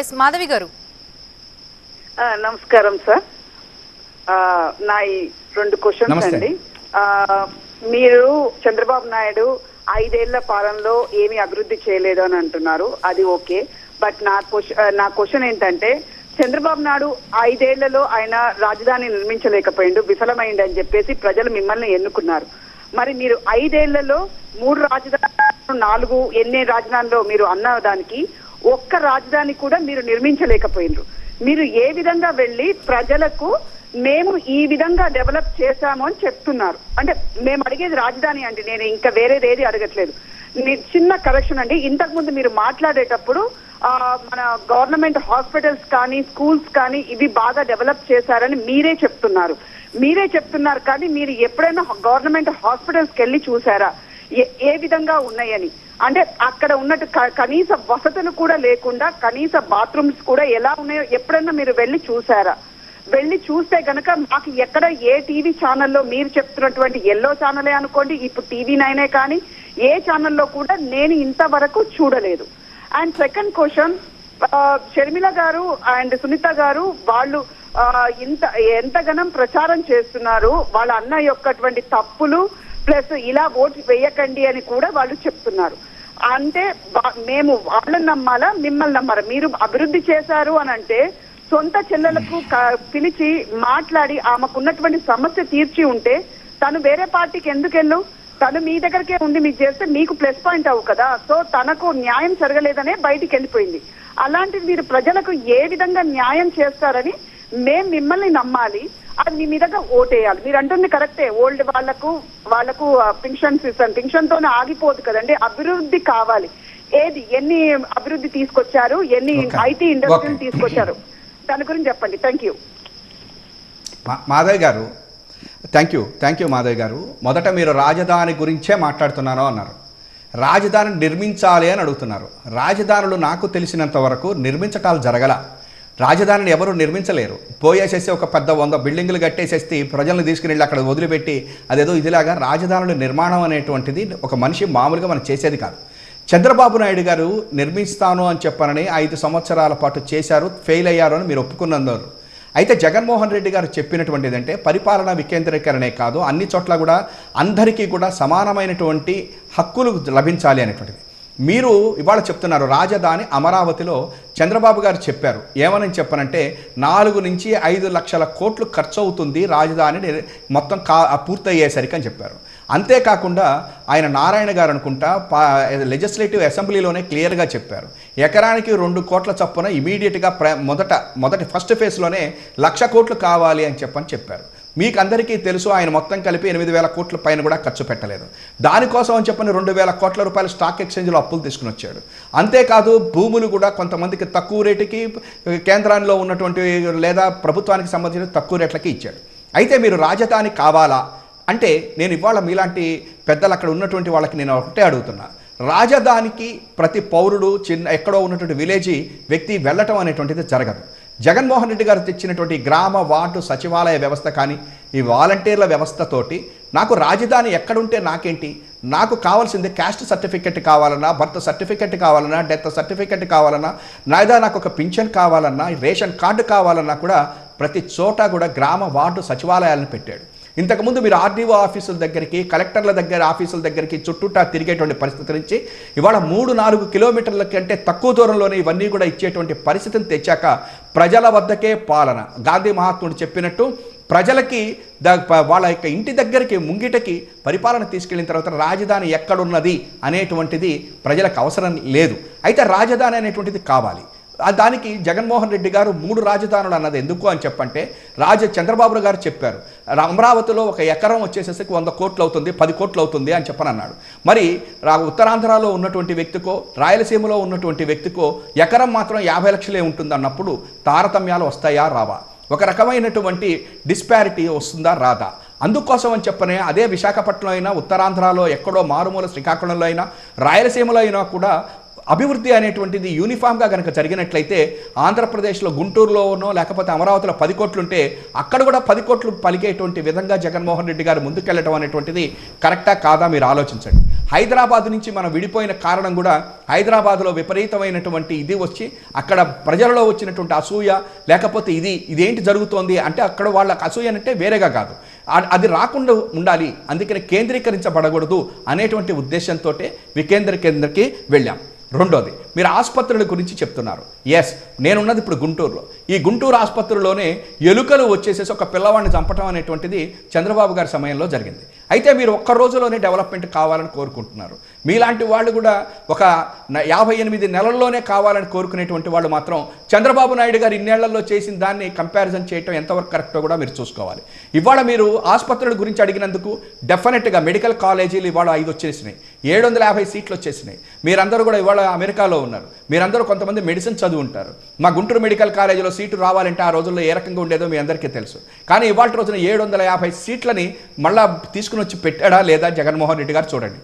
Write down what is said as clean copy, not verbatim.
Yes Madhavi గారు. నమస్కారం sir. నా ఈ 2 క్వశ్చన్స్ అండి. మీరు చంద్రబాబు నాయుడు 5 ఏళ్ల పాలనలో ఏమి అభివృద్ధి చేయలేదు అని అంటున్నారు, అది ఓకే. బట్ నా క్వశ్చన్ ఏంటంటే, చంద్రబాబు నాయుడు 5 ఏళ్లలో ఆయన రాజధాని నిర్మించలేకపోయిండు, విఫలమైంది అని చెప్పేసి ప్రజలు మిమ్మల్ని ఎన్నుకున్నారు. మరి మీరు 5 ఏళ్లలో 3 రాజధానులు 4 ఎన్ని రాజధానిలో మీరు అన్న దానికి ఒక్క రాజధాని కూడా మీరు నిర్మించలేకపోయినరు. మీరు ఏ విధంగా వెళ్ళి ప్రజలకు మేము ఈ విధంగా డెవలప్ చేశాము అని చెప్తున్నారు? అంటే మేము అడిగేది రాజధాని అండి, నేను ఇంకా వేరేది ఏది అడగట్లేదు. చిన్న కరెక్షన్ అండి, ఇంతకు ముందు మీరు మాట్లాడేటప్పుడు మన గవర్నమెంట్ హాస్పిటల్స్ కానీ స్కూల్స్ కానీ ఇవి బాగా డెవలప్ చేశారని మీరే చెప్తున్నారు కానీ మీరు ఎప్పుడైనా గవర్నమెంట్ హాస్పిటల్స్కి వెళ్ళి చూసారా ఏ విధంగా ఉన్నాయని? అంటే అక్కడ ఉన్నట్టు కనీస వసతులు కూడా లేకుండా, కనీస బాత్రూమ్స్ కూడా ఎలా ఉన్నాయో ఎప్పుడైనా మీరు వెళ్ళి చూసారా? వెళ్ళి చూస్తే గనక మాకు ఎక్కడ ఏ టీవీ ఛానల్లో మీరు చెప్తున్నటువంటి ఎల్లో ఛానలే అనుకోండి, ఇప్పుడు టీవీ9 కానీ ఏ ఛానల్లో కూడా నేను ఇంతవరకు చూడలేదు. అండ్ సెకండ్ క్వశ్చన్, షర్మిల గారు అండ్ సునీత గారు వాళ్ళు ఎంతగానం ప్రచారం చేస్తున్నారు వాళ్ళ అన్న యొక్కటువంటి తప్పులు ప్లస్ ఇలా ఓటు వేయకండి అని కూడా వాళ్ళు చెప్తున్నారు. అంటే మేము వాళ్ళని నమ్మాలా మిమ్మల్ని నమ్మారా? మీరు అభివృద్ధి చేశారు అని అంటే సొంత చెల్లెలకు పిలిచి మాట్లాడి ఆమెకున్నటువంటి సమస్య తీర్చి ఉంటే తను వేరే పార్టీకి ఎందుకు తను మీ దగ్గరకే ఉండి మీకు చేస్తే మీకు ప్లస్ పాయింట్ అవ్వు కదా. సో తనకు న్యాయం జరగలేదనే బయటికి వెళ్ళిపోయింది. అలాంటిది మీరు ప్రజలకు ఏ విధంగా న్యాయం చేస్తారని మేము మిమ్మల్ని నమ్మాలి, అది మీ మీదగా ఓటేయాలి. మీరు అంటుంది కరెక్టే, ఓల్డ్ వాళ్ళకు పింఛన్స్ ఇస్తాను, పింఛన్ తోనే ఆగిపోదు కదండి, అభివృద్ధి కావాలి. ఎన్ని అభివృద్ధి తీసుకొచ్చారు, ఎన్ని ఐటీ ఇండస్ట్రీని తీసుకొచ్చారు, దాని గురించి చెప్పండి. థ్యాంక్ యూ మాధవ్ గారు. థ్యాంక్ యూ మాధవ్ గారు. మొదట మీరు రాజధాని గురించే మాట్లాడుతున్నాను అన్నారు. రాజధాని నిర్మించాలి అని అడుగుతున్నారు. రాజధానులు నాకు తెలిసినంత వరకు నిర్మించటాలు జరగల. రాజధానిని ఎవరు నిర్మించలేరు. పోయేసేసి ఒక పెద్ద 100 బిల్డింగులు కట్టేసేసి ప్రజలను తీసుకుని వెళ్ళి అక్కడ వదిలిపెట్టి అదేదో ఇదిలాగా రాజధానుల నిర్మాణం అనేటువంటిది ఒక మనిషి మామూలుగా మనం చేసేది కాదు. చంద్రబాబు నాయుడు గారు నిర్మిస్తాను అని చెప్పారని 5 సంవత్సరాల పాటు చేశారు, ఫెయిల్ అయ్యారు అని మీరు ఒప్పుకున్నారు. అయితే జగన్మోహన్ రెడ్డి గారు చెప్పినటువంటిది అంటే పరిపాలన వికేంద్రీకరణే కాదు, అన్ని చోట్ల కూడా అందరికీ కూడా సమానమైనటువంటి హక్కులు లభించాలి అనేటువంటిది. మీరు ఇవాళ చెప్తున్నారు రాజధాని అమరావతిలో చంద్రబాబు గారు చెప్పారు. ఏమని చెప్పనంటే 4 నుంచి 5 లక్షల కోట్లు ఖర్చు అవుతుంది రాజధాని మొత్తం పూర్తయ్యేసరికి అని చెప్పారు. అంతేకాకుండా ఆయన నారాయణ గారు అనుకుంటా లెజిస్లేటివ్ అసెంబ్లీలోనే క్లియర్గా చెప్పారు, ఎకరానికి 2 కోట్ల చొప్పున ఇమీడియట్గా మొదటి ఫస్ట్ ఫేజ్లోనే 1,00,000 కోట్లు కావాలి అని చెప్పారు. మీకు అందరికీ తెలుసు ఆయన మొత్తం కలిపి 8,000 కోట్ల పైన కూడా ఖర్చు పెట్టలేదు. దానికోసం అని చెప్పని 2,000 కోట్ల రూపాయలు స్టాక్ ఎక్స్చేంజ్లో అప్పులు తీసుకుని వచ్చాడు. అంతేకాదు భూములు కూడా కొంతమందికి తక్కువ రేటుకి కేంద్రంలో ఉన్నటువంటి లేదా ప్రభుత్వానికి సంబంధించిన తక్కువ రేట్లకి ఇచ్చాడు. అయితే మీరు రాజధాని కావాలా అంటే నేను ఇవాళ మీలాంటి పెద్దలు అక్కడ ఉన్నటువంటి వాళ్ళకి నేను ఒకటే అడుగుతున్నా, రాజధానికి ప్రతి పౌరుడు ఎక్కడో ఉన్నటువంటి విలేజీ వ్యక్తి వెళ్ళటం అనేటువంటిది జరగదు. జగన్మోహన్ రెడ్డి గారు తెచ్చినటువంటి గ్రామ వార్డు సచివాలయ వ్యవస్థ కానీ ఈ వాలంటీర్ల వ్యవస్థతోటి నాకు రాజధాని ఎక్కడుంటే నాకేంటి, నాకు కావాల్సింది క్యాస్ట్ సర్టిఫికెట్ కావాలన్నా, బర్త్ సర్టిఫికెట్ కావాలన్నా, డెత్ సర్టిఫికెట్ కావాలన్నా, లేదా నాకు ఒక పింఛన్ కావాలన్నా, రేషన్ కార్డు కావాలన్నా కూడా ప్రతి చోట కూడా గ్రామ వార్డు సచివాలయాలను పెట్టాడు. ఇంతకుముందు మీరు ఆర్డీఓ ఆఫీసుల దగ్గరికి, కలెక్టర్ల దగ్గర ఆఫీసుల దగ్గరికి చుట్టూటా తిరిగేటువంటి పరిస్థితి నుంచి ఇవాళ 3-4 కిలోమీటర్ల కంటే తక్కువ దూరంలోనే ఇవన్నీ కూడా ఇచ్చేటువంటి పరిస్థితిని తెచ్చాక ప్రజల వద్దకే పాలన. గాంధీ మహాత్ముడు చెప్పినట్టు ప్రజలకి వాళ్ళ యొక్క ఇంటి దగ్గరికి ముంగిటకి పరిపాలన తీసుకెళ్ళిన తర్వాత రాజధాని ఎక్కడున్నది అనేటువంటిది ప్రజలకు అవసరం లేదు. అయితే రాజధాని అనేటువంటిది కావాలి. దానికి జగన్మోహన్ రెడ్డి గారు 3 రాజధానులు అన్నది ఎందుకు అని చెప్పంటే చంద్రబాబు గారు చెప్పారు అమరావతిలో ఒక ఎకరం వచ్చేసేసరికి 100 కోట్లు అవుతుంది, 10 కోట్లు అవుతుంది అని చెప్పని అన్నాడు. మరి ఉత్తరాంధ్రలో ఉన్నటువంటి వ్యక్తికో రాయలసీమలో ఉన్నటువంటి వ్యక్తికో ఎకరం మాత్రం 50 లక్షలే ఉంటుంది అన్నప్పుడు తారతమ్యాలు వస్తాయా రావా, ఒక రకమైనటువంటి డిస్పారిటీ వస్తుందా రాదా? అందుకోసం అని చెప్పనే అదే విశాఖపట్నంలో అయినా, ఉత్తరాంధ్రలో ఎక్కడో మారుమూల శ్రీకాకుళంలో అయినా, రాయలసీమలో అయినా కూడా అభివృద్ధి అనేటువంటిది యూనిఫామ్గా కనుక జరిగినట్లయితే ఆంధ్రప్రదేశ్లో గుంటూరులోనో లేకపోతే అమరావతిలో 10 కోట్లుంటే అక్కడ కూడా 10 కోట్లు పలికేటువంటి విధంగా జగన్మోహన్ రెడ్డి గారు ముందుకెళ్ళటం అనేటువంటిది కరెక్టా కాదా మీరు ఆలోచించండి. హైదరాబాద్ నుంచి మనం విడిపోయిన కారణం కూడా హైదరాబాద్లో విపరీతమైనటువంటి ఇది వచ్చి అక్కడ ప్రజలలో వచ్చినటువంటి అసూయ, లేకపోతే ఇదేంటి జరుగుతోంది అంటే అక్కడ వాళ్ళకి అసూయ అంటే వేరేగా కాదు, అది రాకుండా ఉండాలి, అందుకని కేంద్రీకరించబడకూడదు అనేటువంటి ఉద్దేశంతో వికేంద్రీకరణకి వెళ్ళాం. రెండోది, మీరు ఆసుపత్రుల గురించి చెప్తున్నారు. ఎస్, నేనున్నది ఇప్పుడు గుంటూరులో. ఈ గుంటూరు ఆసుపత్రిలోనే ఎలుకలు వచ్చేసేసి ఒక పిల్లవాడిని చంపటం అనేటువంటిది చంద్రబాబు గారి సమయంలో జరిగింది. అయితే మీరు ఒక్క రోజులోనే డెవలప్మెంట్ కావాలని కోరుకుంటున్నారు. మీలాంటి వాళ్ళు కూడా ఒక 58 నెలల్లోనే కావాలని కోరుకునేటువంటి వాళ్ళు మాత్రం చంద్రబాబు నాయుడు గారు ఇన్నేళ్లలో చేసిన దాన్ని కంపారిజన్ చేయటం ఎంతవరకు కరెక్టో కూడా మీరు చూసుకోవాలి. ఇవాళ మీరు ఆసుపత్రుల గురించి అడిగినందుకు డెఫినెట్గా మెడికల్ కాలేజీలు ఇవాళ 5 వచ్చేసినాయి, 750 సీట్లు వచ్చేసినాయి. మీరందరూ కూడా ఇవాళ అమెరికాలో ఉన్నారు, మీరందరూ కొంతమంది మెడిసిన్ చదువు ఉంటారు. మా గుంటూరు మెడికల్ కాలేజీలో సీటు రావాలంటే ఆ రోజుల్లో ఏ రకంగా ఉండేదో మీ అందరికీ తెలుసు. కానీ ఇవాళ రోజున 750 సీట్లని మళ్ళా తీసుకుని వచ్చి పెట్టాడా లేదా జగన్మోహన్ రెడ్డి గారు చూడండి.